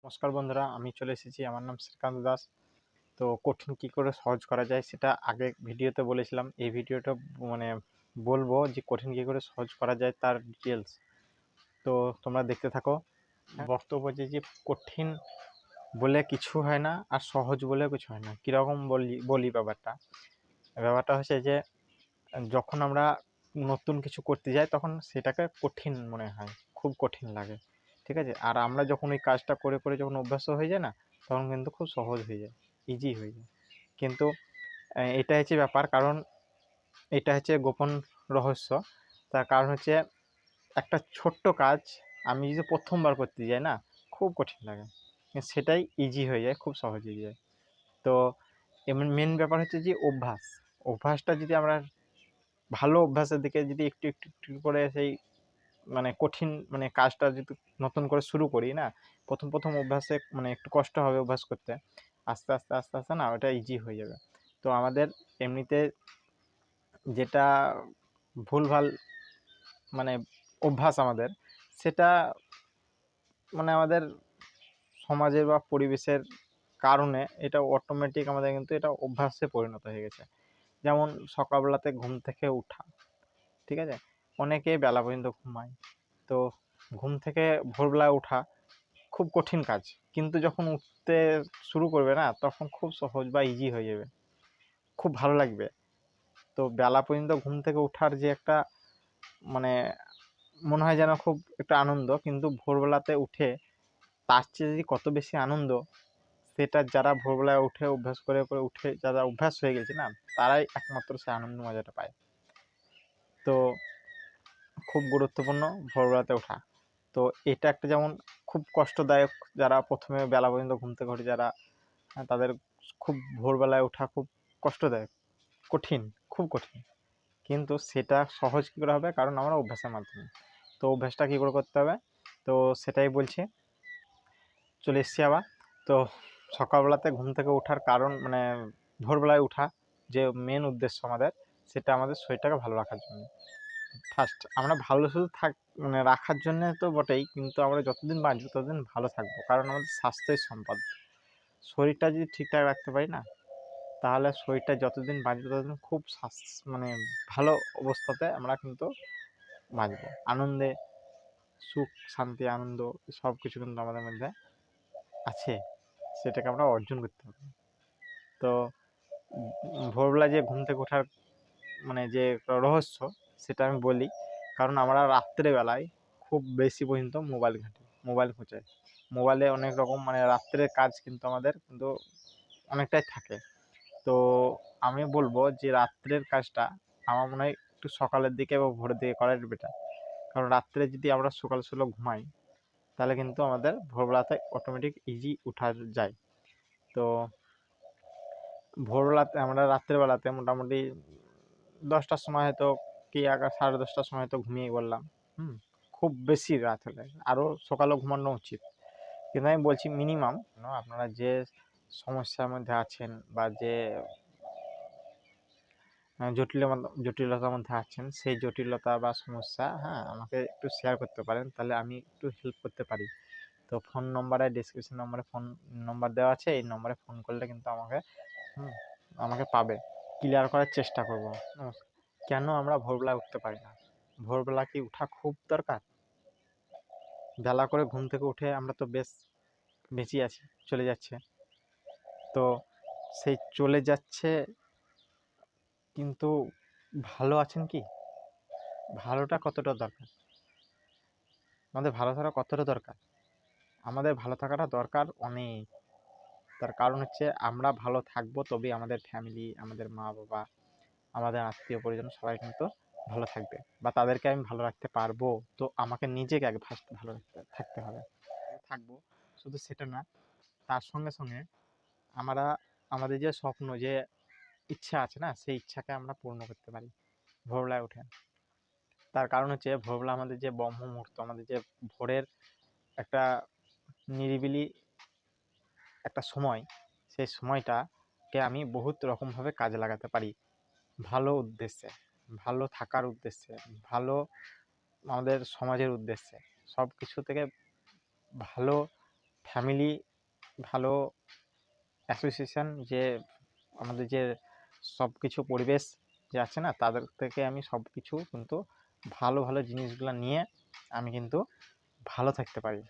নমস্কার বন্ধুরা, আমি চলে এসেছি। আমার নাম শ্রীকান্ত দাস। তো কঠিন কি করে সহজ করা যায় সেটা আগে ভিডিওতে বলেছিলাম। এই ভিডিওটা মানে বলবো যে কঠিন কি করে সহজ করা যায় তার ডিটেলস। তো তোমরা দেখতে থাকো। বক্তব্য যে কঠিন বলে কিছু হয় না আর সহজ বলেও কিছু হয় না। কীরকম বলি ব্যাপারটা হচ্ছে যে যখন আমরা নতুন কিছু করতে যাই তখন সেটাকে কঠিন মনে হয়, খুব কঠিন লাগে, ঠিক আছে। আর আমরা যখন ওই কাজটা করে করে যখন অভ্যস্ত হয়ে যায় না, তখন কিন্তু খুব সহজ হয়ে যায়, ইজি হয়ে যায়। কিন্তু এটা হচ্ছে ব্যাপার, কারণ এটা হচ্ছে গোপন রহস্য। তার কারণ হচ্ছে একটা ছোট্ট কাজ আমি যদি প্রথমবার করতে যাই না, খুব কঠিন লাগে, সেটাই ইজি হয়ে যায়, খুব সহজ হয়ে যায়। তো এমন মেন ব্যাপার হচ্ছে যে অভ্যাসটা যদি আমরা ভালো অভ্যাসের দিকে যদি একটু একটু একটু করে সেই মানে কঠিন মানে কাজটা যদি নতুন করে শুরু করি না, প্রথম অভ্যাসে মানে একটু কষ্ট হবে অভ্যাস করতে। আস্তে আস্তে না ওটা ইজি হয়ে যাবে। তো আমাদের এমনিতে যেটা ভুলভাল মানে অভ্যাস আমাদের, সেটা মানে আমাদের সমাজের বা পরিবেশের কারণে এটা অটোমেটিক আমাদের কিন্তু এটা অভ্যাসে পরিণত হয়ে গেছে। যেমন সকালবেলাতে ঘুম থেকে উঠা, ঠিক আছে। অনেকে বেলা পর্যন্ত ঘুমায়। তো ঘুম থেকে ভোরবেলায় ওঠা খুব কঠিন কাজ, কিন্তু যখন উঠতে শুরু করবে না, তখন খুব সহজ বা ইজি হয়ে যাবে, খুব ভালো লাগবে। তো বেলা পর্যন্ত ঘুম থেকে ওঠার যে একটা মানে মনে হয় যেন খুব একটা আনন্দ, কিন্তু ভোরবেলাতে উঠে তার চেয়ে যদি কত বেশি আনন্দ, সেটা যারা ভোরবেলায় উঠে অভ্যাস করে করে উঠে যারা অভ্যাস হয়ে গেছে না, তারাই একমাত্র সে আনন্দ মজাটা পায়। তো খুব গুরুত্বপূর্ণ ভোরবেলাতে ওঠা। তো এটা একটা যেমন খুব কষ্টদায়ক, যারা প্রথমে বেলা পর্যন্ত ঘুম থেকে ওঠে যারা, তাদের খুব ভোরবেলায় ওঠা খুব কষ্টদায়ক, কঠিন, খুব কঠিন। কিন্তু সেটা সহজ কী করে হবে, কারণ আমরা অভ্যাসের মাধ্যমে। তো অভ্যাসটা কী করে করতে হবে, তো সেটাই বলছি। চলে এসছি আবার। তো সকালবেলাতে ঘুম থেকে ওঠার কারণ মানে ভোরবেলায় ওঠা যে মেন উদ্দেশ্য আমাদের, সেটা আমাদের শরীরটাকে ভালো রাখার জন্য। ফার্স্ট আমরা ভালো শুধু মানে রাখার জন্যে তো বটেই, কিন্তু আমরা যতদিন বাঁচবো ততদিন ভালো থাকবো, কারণ আমাদের স্বাস্থ্যই সম্পদ। শরীরটা যদি ঠিকঠাক রাখতে পারি না, তাহলে শরীরটা যতদিন বাঁচবে ততদিন খুব মানে ভালো অবস্থাতে আমরা কিন্তু বাঁচবো। আনন্দে, সুখ শান্তি আনন্দ সব কিছু কিন্তু আমাদের মধ্যে আছে, সেটাকে আমরা অর্জন করতে হবে। তো ভোরবেলা যে ঘুম থেকে ওঠার মানে যে রহস্য, সেটা আমি বলি। কারণ আমরা রাত্রেবেলায় খুব বেশি পর্যন্ত মোবাইল খোঁচাই। মোবাইলে অনেক রকম মানে রাত্রের কাজ কিন্তু আমাদের কিন্তু অনেকটাই থাকে। তো আমি বলবো যে রাত্রের কাজটা আমার মনে হয় একটু সকালের দিকে বা ভোরের দিকে করাই বেটার। কারণ রাত্রে যদি আমরা সকাল ঘুমাই, তাহলে কিন্তু আমাদের ভোরবেলাতে অটোমেটিক ইজি উঠা যায়। তো ভোরবেলাতে আমরা রাত্রেবেলাতে মোটামুটি 10টার সময় হয়তো কি 10:30টার সময় হয়তো ঘুমিয়ে পড়লাম। খুব বেশি রাত হলে আরও সকালেও ঘুমানো উচিত। কিন্তু আমি বলছি মিনিমাম আপনারা যে সমস্যার মধ্যে আছেন বা যে জটিলতার মধ্যে আছেন, সেই জটিলতা বা সমস্যা আমাকে একটু শেয়ার করতে পারেন, তাহলে আমি একটু হেল্প করতে পারি। তো ফোন নম্বরে ডেসক্রিপশন নম্বরে ফোন নম্বর দেওয়া আছে, এই নম্বরে ফোন করলে কিন্তু আমাকে পাবে। ক্লিয়ার করার চেষ্টা করব। কেন আমরা ভোরবেলা উঠতে পারি না? ভোরবেলা কি উঠা খুব দরকার? বেলা করে ঘুম থেকে উঠে আমরা তো বেশ বেঁচে আছি, চলে যাচ্ছে। তো সেই চলে যাচ্ছে, কিন্তু ভালো আছেন কি? ভালোটা কতটা দরকার? আমাদের ভালো থাকা কতটা দরকার? আমাদের ভালো থাকাটা দরকার অনেক। তার কারণ হচ্ছে আমরা ভালো থাকবো তবেই আমাদের ফ্যামিলি, আমাদের মা বাবা, আমাদের আত্মীয় পরিজন সবাই কিন্তু ভালো থাকবে, বা তাদেরকে আমি ভালো রাখতে পারবো। তো আমাকে নিজেকে আগে ফার্স্ট ভালো থাকতে হবে। থাকবো শুধু সেটা না, তার সঙ্গে সঙ্গে আমরা আমাদের যে স্বপ্ন, যে ইচ্ছা আছে না, সেই ইচ্ছাকে আমরা পূর্ণ করতে পারি ভোরবেলায় উঠে। তার কারণ হচ্ছে ভোরবেলা আমাদের যে ব্রহ্ম মুহূর্ত, আমাদের যে ভোরের একটা নিরিবিলি একটা সময়, সেই সময়টাকে আমি বহুত রকমভাবে কাজে লাগাতে পারি ভালো উদ্দেশ্যে, ভালো থাকার উদ্দেশ্যে, ভালো আমাদের সমাজের উদ্দেশ্যে, সব কিছু থেকে ভালো ফ্যামিলি ভালো অ্যাসোসিয়েশন, যে আমাদের যে সব কিছু পরিবেশ যে আছে না, তাদের থেকে আমি সব কিছু কিন্তু ভালো ভালো জিনিসগুলো নিয়ে আমি কিন্তু ভালো থাকতে পারি।